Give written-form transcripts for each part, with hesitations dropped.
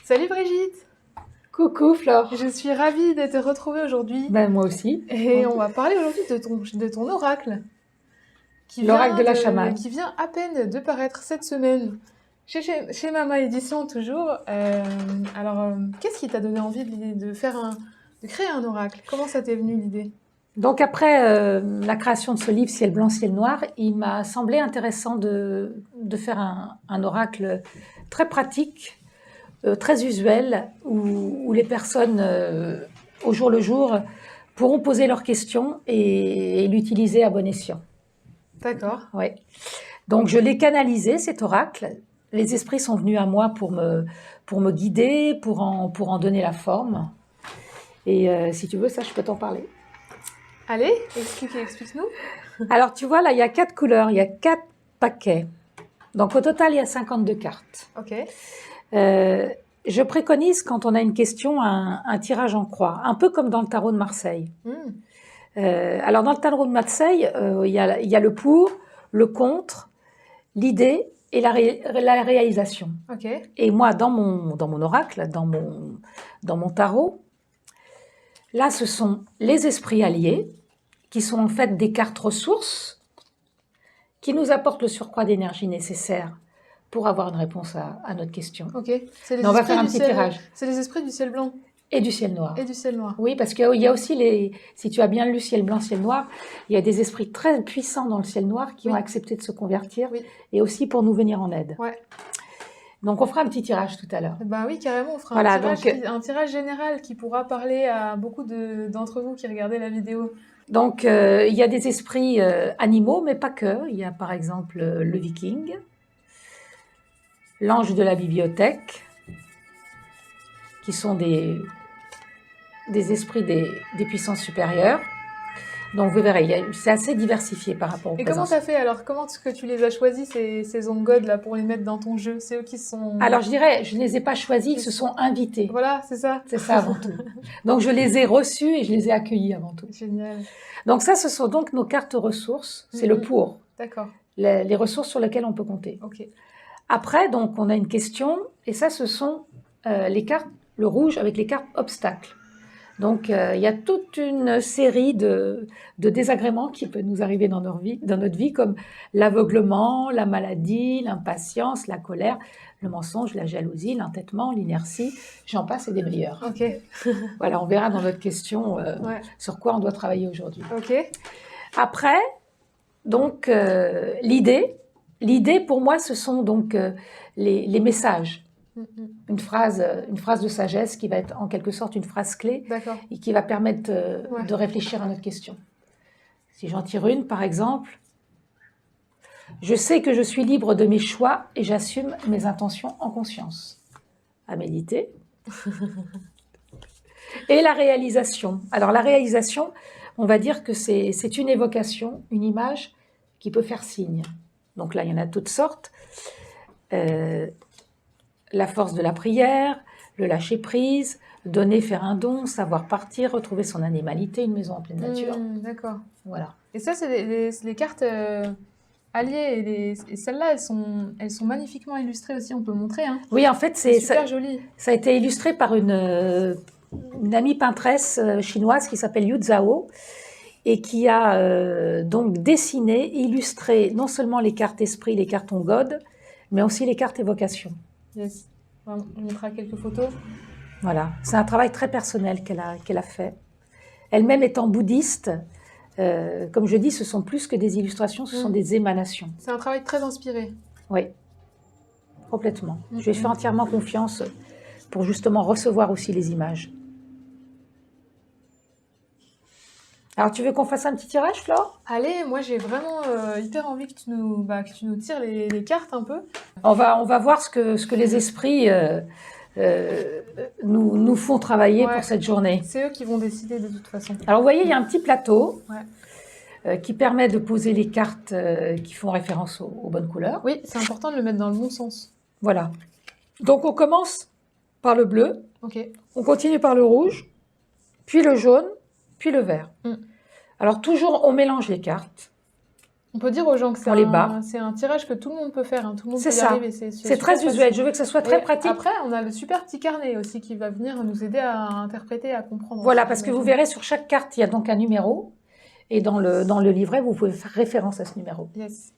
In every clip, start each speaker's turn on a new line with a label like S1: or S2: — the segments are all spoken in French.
S1: Salut Brigitte,
S2: Coucou Flore.
S1: je suis ravie de te retrouver aujourd'hui
S2: Ben moi aussi.
S1: et on va parler aujourd'hui de ton oracle
S2: L'oracle de la chamane.
S1: qui vient à peine de paraître cette semaine chez Mama Édition toujours. Qu'est-ce qui t'a donné envie de créer un oracle? Comment ça t'est venu l'idée?
S2: Donc après la création de ce livre Ciel blanc, ciel noir, il m'a semblé intéressant de faire un oracle très pratique, très usuel, où les personnes au jour le jour pourront poser leurs questions et l'utiliser à bon escient.
S1: D'accord.
S2: Ouais. Donc je l'ai canalisé cet oracle. Les esprits sont venus à moi pour me guider, pour en donner la forme. Et si tu veux, ça, je peux t'en parler.
S1: Allez, explique-nous.
S2: Alors, tu vois, là, il y a 4 couleurs, il y a 4 paquets. Donc, au total, il y a 52 cartes.
S1: Ok.
S2: Je préconise, quand on a une question, un tirage en croix, un peu comme dans le tarot de Marseille. Alors, dans le tarot de Marseille, il y a le pour, le contre, l'idée et la réalisation.
S1: Ok.
S2: Et moi, dans mon oracle, dans mon tarot, là, ce sont les esprits alliés, qui sont en fait des cartes ressources, qui nous apportent le surcroît d'énergie nécessaire pour avoir une réponse à notre question.
S1: Ok.
S2: Mais on va faire un petit tirage.
S1: C'est les esprits du ciel blanc
S2: Et du ciel noir.
S1: et du ciel noir.
S2: Oui, parce qu'il y a aussi si tu as bien lu ciel blanc, ciel noir, il y a des esprits très puissants dans le ciel noir qui ont accepté de se convertir, et aussi pour nous venir en aide.
S1: Ouais.
S2: Donc on fera un petit tirage tout à l'heure.
S1: Ben oui, carrément, on fera un tirage général qui pourra parler à beaucoup d'entre vous qui regardaient la vidéo.
S2: Donc il y a des esprits animaux, mais pas que. Il y a par exemple le viking, l'ange de la bibliothèque, qui sont des esprits des puissances supérieures. Donc vous verrez, c'est assez diversifié par rapport aux
S1: présences. Et comment t'as fait alors? Comment est-ce que tu les as choisis, ces On God là, pour les mettre dans ton jeu? C'est eux qui sont...
S2: Alors je dirais, je ne les ai pas choisis, ils se sont invités.
S1: Voilà, c'est ça.
S2: C'est ça avant tout. Donc je les ai reçus et je les ai accueillis avant tout.
S1: Génial.
S2: Donc ça, ce sont donc nos cartes ressources, c'est le pour.
S1: D'accord.
S2: Les ressources sur lesquelles on peut compter.
S1: Ok.
S2: Après, donc on a une question, et ça, ce sont les cartes, le rouge avec les cartes obstacles. Donc, il y a toute une série de désagréments qui peuvent nous arriver dans notre vie, comme l'aveuglement, la maladie, l'impatience, la colère, le mensonge, la jalousie, l'entêtement, l'inertie, j'en passe et des meilleurs.
S1: Ok.
S2: Voilà, on verra dans notre question sur quoi on doit travailler aujourd'hui.
S1: Ok.
S2: Après, donc, l'idée, pour moi, ce sont donc les messages. Une phrase de sagesse qui va être en quelque sorte une phrase clé et qui va permettre de réfléchir à notre question. Si j'en tire une, par exemple, je sais que je suis libre de mes choix et j'assume mes intentions en conscience. À méditer. Et la réalisation. Alors la réalisation, on va dire que c'est une évocation, une image qui peut faire signe. Donc là, il y en a toutes sortes. La force de la prière, le lâcher-prise, donner, faire un don, savoir partir, retrouver son animalité, une maison en pleine nature.
S1: D'accord.
S2: Voilà.
S1: Et ça, c'est les cartes alliées. Et celles-là, elles sont magnifiquement illustrées aussi, on peut montrer. Hein.
S2: Oui, en fait,
S1: c'est super joli.
S2: Ça a été illustré par une amie peintresse chinoise qui s'appelle Yu Zhao et qui a donc dessiné, illustré non seulement les cartes esprit, les cartes on God, mais aussi les cartes évocation.
S1: Yes. On mettra quelques photos.
S2: Voilà, c'est un travail très personnel qu'elle a fait. Elle-même étant bouddhiste, comme je dis, ce sont plus que des illustrations, ce sont des émanations.
S1: C'est un travail très inspiré.
S2: Oui, complètement. Je lui fais entièrement confiance pour justement recevoir aussi les images. Alors, tu veux qu'on fasse un petit tirage, Flore?
S1: Allez, moi j'ai vraiment hyper envie que tu nous tires les cartes un peu.
S2: On va voir ce que les esprits nous font travailler pour cette journée.
S1: C'est eux qui vont décider de toute façon.
S2: Alors, vous voyez, il y a un petit plateau qui permet de poser les cartes qui font référence aux bonnes couleurs.
S1: Oui, c'est important de le mettre dans le bon sens.
S2: Voilà. Donc, on commence par le bleu, on continue par le rouge, puis le jaune, puis le vert. Alors toujours, on mélange les cartes.
S1: On peut dire aux gens que
S2: on les bat.
S1: c'est un tirage que tout le monde peut faire, hein, tout le monde
S2: C'est
S1: peut y
S2: ça.
S1: arriver.
S2: C'est très
S1: super
S2: usuel,
S1: facile.
S2: je veux que ce soit très
S1: Et
S2: pratique.
S1: après, on a le super petit carnet aussi qui va venir nous aider à interpréter, à comprendre.
S2: Voilà,
S1: aussi,
S2: parce que vous
S1: j'imagine.
S2: verrez sur chaque carte, il y a donc un numéro. Et dans le livret, vous pouvez faire référence à ce numéro.
S1: Yes.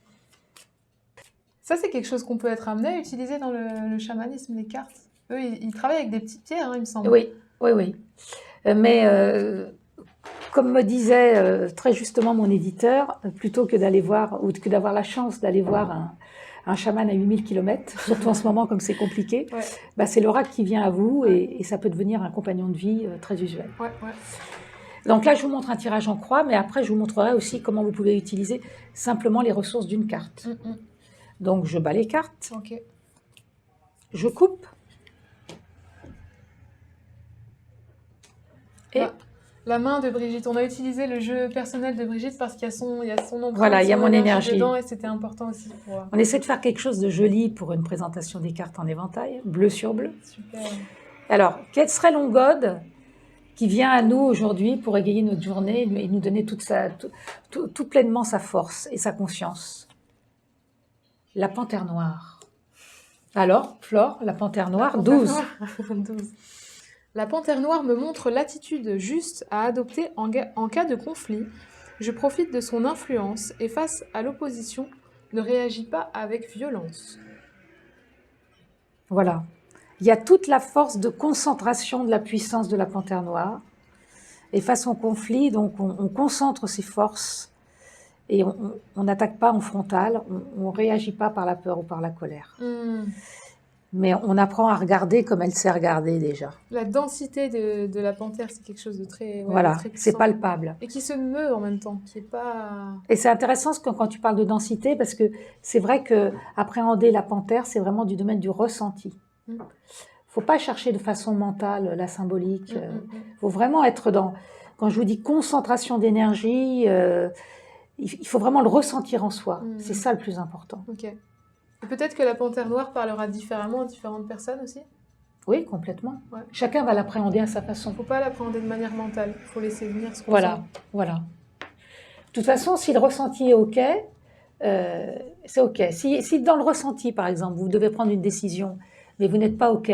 S1: Ça, c'est quelque chose qu'on peut être amené à utiliser dans le chamanisme, les cartes. Eux, ils travaillent avec des petites pierres, hein, il me semble.
S2: Oui, oui, oui. Mais comme me disait très justement mon éditeur, plutôt que d'aller voir, ou que d'avoir la chance d'aller voir un chaman à 8000 km, surtout en ce moment comme c'est compliqué,
S1: Ouais,
S2: bah, c'est l'oracle qui vient à vous et ça peut devenir un compagnon de vie très usuel.
S1: ouais, ouais.
S2: Donc là, je vous montre un tirage en croix, mais après, je vous montrerai aussi comment vous pouvez utiliser simplement les ressources d'une carte. Donc, je bats les cartes,
S1: Ok.
S2: je coupe. Et
S1: La main de Brigitte, on a utilisé le jeu personnel de Brigitte parce qu'il y a son empreinte,
S2: voilà, il y a
S1: son
S2: mon énergie
S1: dedans et c'était important aussi pour...
S2: On essaie de faire quelque chose de joli pour une présentation des cartes en éventail, bleu sur bleu.
S1: Super.
S2: Alors, quel serait l'ongode qui vient à nous aujourd'hui pour égayer notre journée et nous donner tout pleinement sa force et sa conscience? La panthère noire. Alors, Flore, la panthère noire, 12.
S1: 12. La panthère noire me montre l'attitude juste à adopter en cas de conflit. Je profite de son influence et face à l'opposition, ne réagis pas avec violence.
S2: Voilà. Il y a toute la force de concentration de la puissance de la panthère noire. Et face au conflit, donc on concentre ses forces et on n'attaque pas en frontal, on ne réagit pas par la peur ou par la colère. Mais on apprend à regarder comme elle sait regarder déjà.
S1: La densité de la panthère, c'est quelque chose de très,
S2: voilà,
S1: très
S2: c'est palpable.
S1: Et qui se meut en même temps, qui est pas...
S2: Et c'est intéressant quand tu parles de densité, parce que c'est vrai qu'appréhender la panthère, c'est vraiment du domaine du ressenti. Il ne faut pas chercher de façon mentale la symbolique. Il faut vraiment être dans... Quand je vous dis concentration d'énergie, il faut vraiment le ressentir en soi. C'est ça le plus important.
S1: Ok. Et peut-être que la panthère noire parlera différemment à différentes personnes aussi.
S2: Oui, complètement.
S1: Ouais.
S2: Chacun va l'appréhender à sa façon.
S1: Il ne faut pas l'appréhender de manière mentale. Il faut laisser venir ce qu'on
S2: Voilà,
S1: sent.
S2: voilà. De toute façon, si le ressenti est OK, c'est OK. Si dans le ressenti, par exemple, vous devez prendre une décision, mais vous n'êtes pas OK,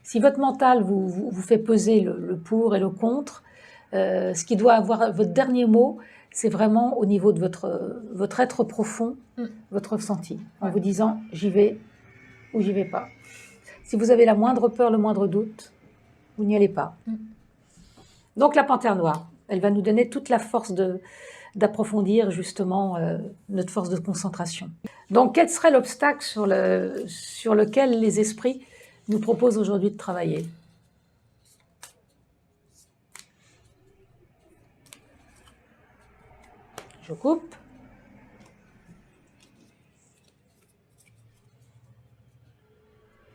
S2: si votre mental vous fait peser le pour et le contre, ce qui doit avoir votre dernier mot, c'est vraiment au niveau de votre être profond, votre ressenti, en vous disant « j'y vais » ou « j'y vais pas ». Si vous avez la moindre peur, le moindre doute, vous n'y allez pas. Donc la panthère noire, elle va nous donner toute la force d'approfondir justement notre force de concentration. Donc quel serait l'obstacle sur lequel les esprits nous proposent aujourd'hui de travailler? Je coupe.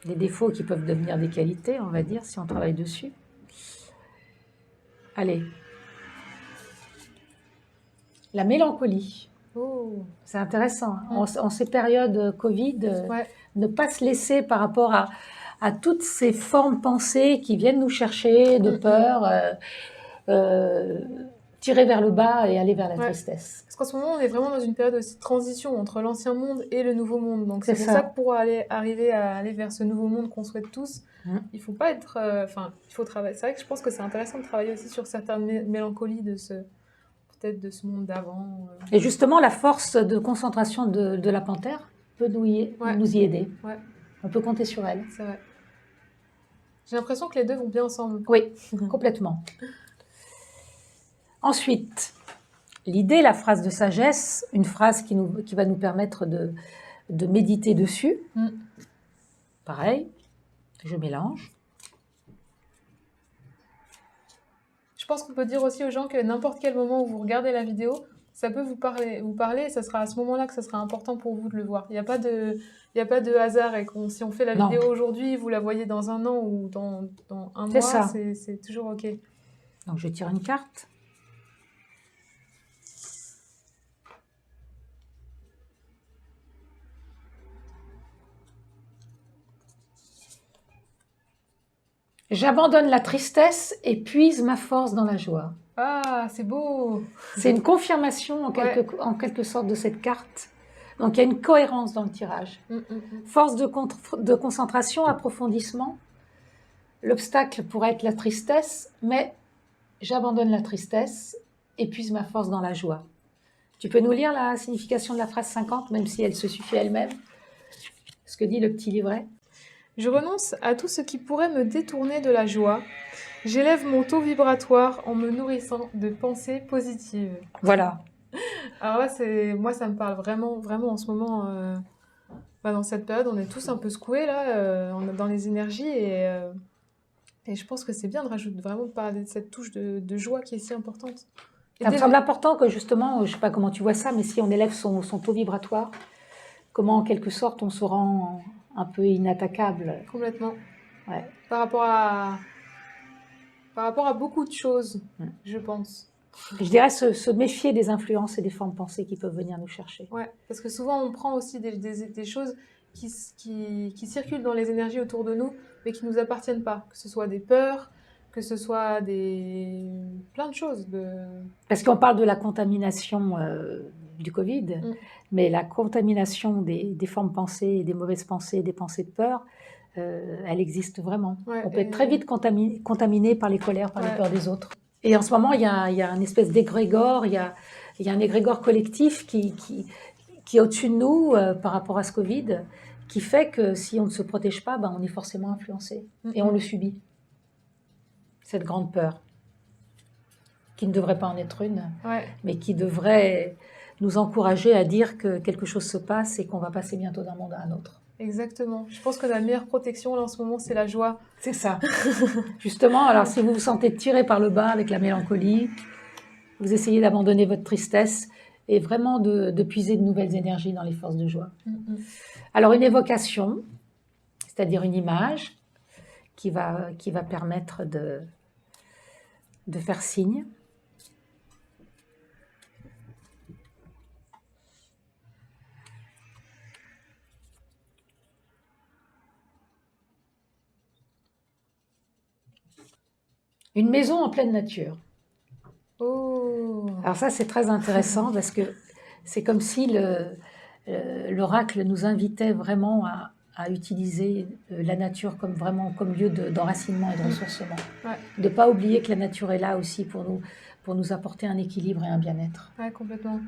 S2: Des défauts qui peuvent devenir des qualités, on va dire, si on travaille dessus. Allez. La mélancolie.
S1: Oh.
S2: C'est intéressant. En ces périodes Covid, ne pas se laisser par rapport à toutes ces formes pensées qui viennent nous chercher de peur, tirer vers le bas et aller vers la tristesse.
S1: Parce qu'en ce moment, on est vraiment dans une période aussi de transition entre l'ancien monde et le nouveau monde. Donc c'est pour ça que pour arriver à aller vers ce nouveau monde qu'on souhaite tous, il faut pas être... il faut travailler. C'est vrai que je pense que c'est intéressant de travailler aussi sur certaines mélancolies peut-être de ce monde d'avant.
S2: Et justement, la force de concentration de la panthère peut nous y aider.
S1: Ouais.
S2: On peut compter sur elle.
S1: C'est vrai. J'ai l'impression que les deux vont bien ensemble.
S2: Oui, complètement. Ensuite, l'idée, la phrase de sagesse, une phrase qui va nous permettre de méditer dessus. Pareil, je mélange.
S1: Je pense qu'on peut dire aussi aux gens que n'importe quel moment où vous regardez la vidéo, ça peut vous parler et ça sera à ce moment-là que ça sera important pour vous de le voir. Il n'y a pas de hasard et si on fait la vidéo aujourd'hui, vous la voyez dans un an ou dans un mois, c'est toujours OK.
S2: Donc je tire une carte. J'abandonne la tristesse et puise ma force dans la joie.
S1: Ah, c'est beau.
S2: C'est une confirmation
S1: Ouais.
S2: en quelque sorte de cette carte. Donc il y a une cohérence dans le tirage. Force de concentration, approfondissement. L'obstacle pourrait être la tristesse, mais j'abandonne la tristesse et puise ma force dans la joie. Tu peux nous lire la signification de la phrase 50, même si elle se suffit elle-même? Ce que dit le petit livret.
S1: Je renonce à tout ce qui pourrait me détourner de la joie. J'élève mon taux vibratoire en me nourrissant de pensées positives.
S2: Voilà.
S1: Alors là, moi, ça me parle vraiment, vraiment en ce moment. Dans cette période, on est tous un peu secoués là, on est dans les énergies et je pense que c'est bien de rajouter vraiment de parler de cette touche de joie qui est si importante.
S2: Ça me semble important que justement, je ne sais pas comment tu vois ça, mais si on élève son taux vibratoire, comment en quelque sorte on se rend un peu inattaquable.
S1: Complètement.
S2: Ouais.
S1: Par rapport à beaucoup de choses, je pense.
S2: Je dirais se méfier des influences et des formes de pensée qui peuvent venir nous chercher.
S1: Ouais, parce que souvent on prend aussi des choses qui circulent dans les énergies autour de nous, mais qui ne nous appartiennent pas. Que ce soit des peurs, que ce soit plein de choses.
S2: Parce qu'on parle de la contamination du Covid, mais la contamination des formes de pensée, des mauvaises pensées, des pensées de peur, elle existe vraiment.
S1: Ouais,
S2: on peut être très vite contaminé par les colères, par les peurs des autres. Et en ce moment, il y a une espèce d'égrégore, il y a un égrégore collectif qui est au-dessus de nous par rapport à ce Covid, qui fait que si on ne se protège pas, on est forcément influencé. Et on le subit. Cette grande peur, qui ne devrait pas en être une, mais qui devrait nous encourager à dire que quelque chose se passe et qu'on va passer bientôt d'un monde à un autre.
S1: Exactement. Je pense que la meilleure protection là, en ce moment, c'est la joie.
S2: C'est ça. Justement, alors si vous vous sentez tiré par le bas avec la mélancolie, vous essayez d'abandonner votre tristesse et vraiment de puiser de nouvelles énergies dans les forces de joie. Alors une évocation, c'est-à-dire une image qui va permettre de faire signe. Une maison en pleine nature.
S1: Oh.
S2: Alors ça, c'est très intéressant parce que c'est comme si l'oracle nous invitait vraiment à utiliser la nature comme lieu d'enracinement et de ressourcement. De ne pas oublier que la nature est là aussi pour nous apporter un équilibre et un bien-être.
S1: Ouais, complètement.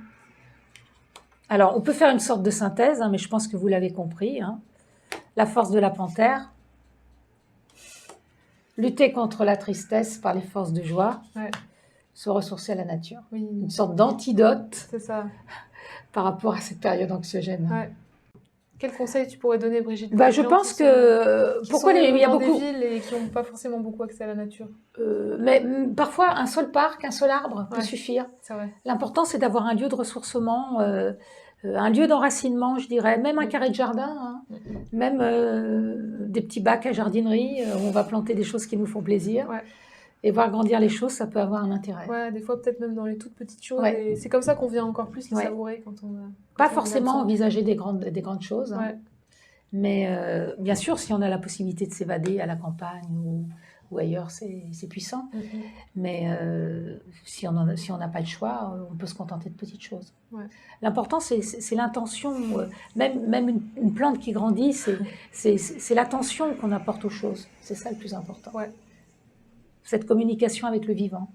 S2: Alors, on peut faire une sorte de synthèse, mais je pense que vous l'avez compris. La force de la panthère. Lutter contre la tristesse par les forces de joie. Se ressourcer à la nature.
S1: Oui.
S2: Une sorte d'antidote.
S1: C'est ça.
S2: Par rapport à cette période anxiogène.
S1: Ouais. Quel conseil tu pourrais donner, Brigitte?
S2: Je pense que
S1: pourquoi il y a beaucoup des villes et qui n'ont pas forcément beaucoup accès à la nature.
S2: Mais parfois un seul parc, un seul arbre peut suffire.
S1: C'est vrai.
S2: L'important c'est d'avoir un lieu de ressourcement, un lieu d'enracinement, je dirais, même un carré de jardin, même des petits bacs à jardinerie où on va planter des choses qui nous font plaisir. Et voir grandir les choses, ça peut avoir un intérêt.
S1: Ouais, des fois peut-être même dans les toutes petites choses. Et c'est comme ça qu'on vient encore plus les savourer quand on.
S2: Pas forcément envisager des grandes choses. Mais bien sûr, si on a la possibilité de s'évader à la campagne ou ailleurs, c'est puissant. Mais si on n'a pas le choix, on peut se contenter de petites choses. L'important, c'est l'intention. Même une plante qui grandit, c'est l'attention qu'on apporte aux choses. C'est ça le plus important. Cette communication avec le vivant.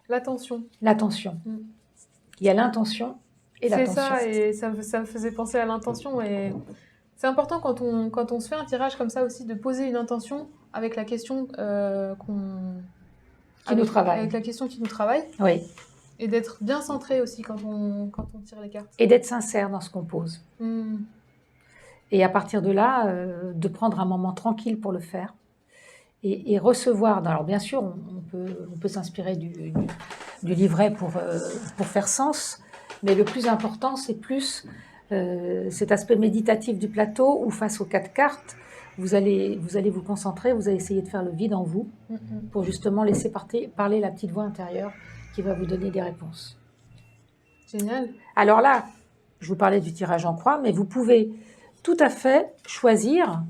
S1: L'attention.
S2: L'attention. Il y a l'intention et l'attention.
S1: C'est ça, et ça me faisait penser à l'intention. Et c'est important quand on se fait un tirage comme ça aussi de poser une intention avec la question
S2: qui nous travaille.
S1: Avec la question qui nous travaille.
S2: Oui.
S1: Et d'être bien centré aussi quand on tire les cartes.
S2: Et d'être sincère dans ce qu'on pose. Et à partir de là, de prendre un moment tranquille pour le faire. Et recevoir. Alors bien sûr, on peut s'inspirer du livret pour faire sens, mais le plus important, c'est plus cet aspect méditatif du plateau où face aux 4 cartes, vous allez vous concentrer, vous allez essayer de faire le vide en vous pour justement laisser parler la petite voix intérieure qui va vous donner des réponses.
S1: Génial.
S2: Alors là, je vous parlais du tirage en croix, mais vous pouvez tout à fait choisir.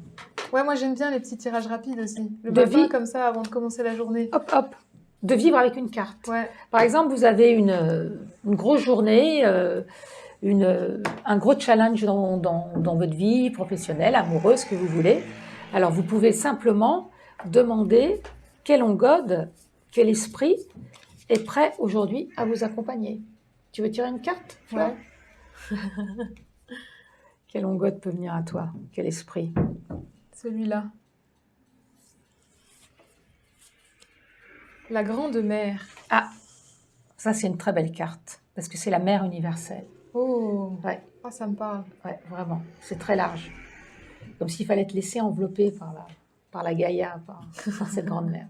S1: Ouais, moi j'aime bien les petits tirages rapides aussi. Le matin, comme ça, avant de commencer la journée.
S2: Hop, hop. de vivre avec une carte.
S1: Ouais.
S2: Par exemple, vous avez une grosse journée, un gros challenge dans votre vie professionnelle, amoureuse, ce que vous voulez. Alors, vous pouvez simplement demander quel on God, quel esprit est prêt aujourd'hui à vous accompagner. Tu veux tirer une carte, Flore?
S1: Ouais.
S2: Quel on God peut venir à toi? Quel esprit?
S1: Celui-là. La grande mère.
S2: Ah, ça c'est une très belle carte, parce que c'est la mère universelle.
S1: Oh.
S2: Ouais,
S1: Ah, ça me parle.
S2: ouais, vraiment. C'est très large. Comme s'il fallait te laisser envelopper par la Gaïa, par cette grande mère.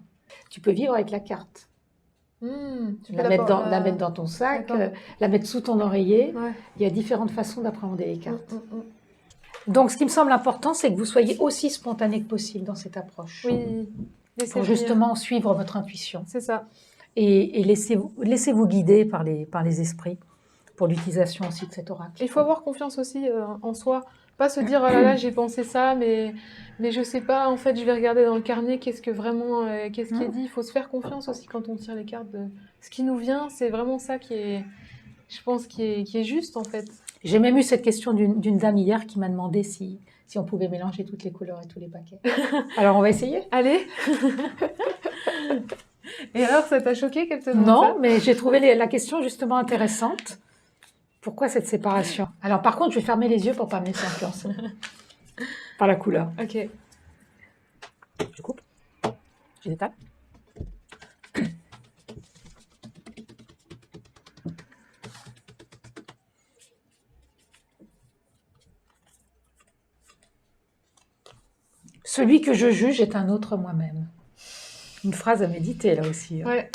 S2: Tu peux vivre avec la carte.
S1: Tu peux
S2: La mettre dans ton sac, la mettre sous ton oreiller.
S1: Ouais.
S2: Il y a différentes façons d'appréhender les cartes. Donc, ce qui me semble important, c'est que vous soyez aussi spontané que possible dans cette approche.
S1: Oui.
S2: Pour justement suivre votre intuition.
S1: C'est ça.
S2: Et laissez-vous guider par les esprits pour l'utilisation aussi de cet oracle.
S1: Il faut avoir confiance aussi en soi. Pas se dire, oh là là, j'ai pensé ça, mais je sais pas, en fait, je vais regarder dans le carnet qu'est-ce qui est dit. Il faut se faire confiance aussi quand on tire les cartes. Ce qui nous vient, c'est vraiment ça qui est, je pense, qui est juste, en fait.
S2: J'ai même eu cette question d'une dame hier qui m'a demandé si on pouvait mélanger toutes les couleurs et tous les paquets. Alors, on va essayer?
S1: Allez. Et alors, ça t'a choqué qu'elle te demande ça?
S2: Non, mais j'ai trouvé la question justement intéressante. Pourquoi cette séparation? Alors, par contre, je vais fermer les yeux pour ne pas me laisser influencer par la couleur.
S1: Ok.
S2: Je coupe. Je détaille. Celui que je juge est un autre moi-même. Une phrase à méditer là aussi. Hein.
S1: Ouais.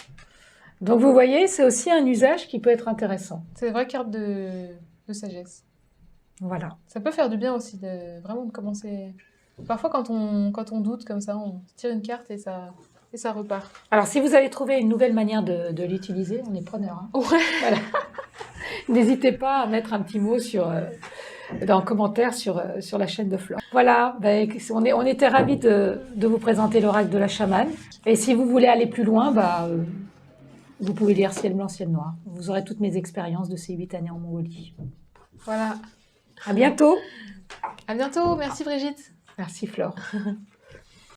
S2: Donc vous voyez, c'est aussi un usage qui peut être intéressant.
S1: C'est une vraie carte de sagesse.
S2: Voilà.
S1: Ça peut faire du bien aussi vraiment de commencer. Parfois quand on doute comme ça, on tire une carte et ça repart.
S2: Alors si vous avez trouvé une nouvelle manière de l'utiliser, on est preneur. Hein.
S1: Ouais.
S2: Voilà. N'hésitez pas à mettre un petit mot dans le commentaire sur la chaîne de Flore. Voilà, on était ravis de vous présenter l'oracle de la chamane. Et si vous voulez aller plus loin, vous pouvez lire Ciel blanc, ciel noir. Vous aurez toutes mes expériences de ces 8 années en Mongolie.
S1: Voilà.
S2: À bientôt.
S1: À bientôt. Merci Brigitte.
S2: Merci Flore.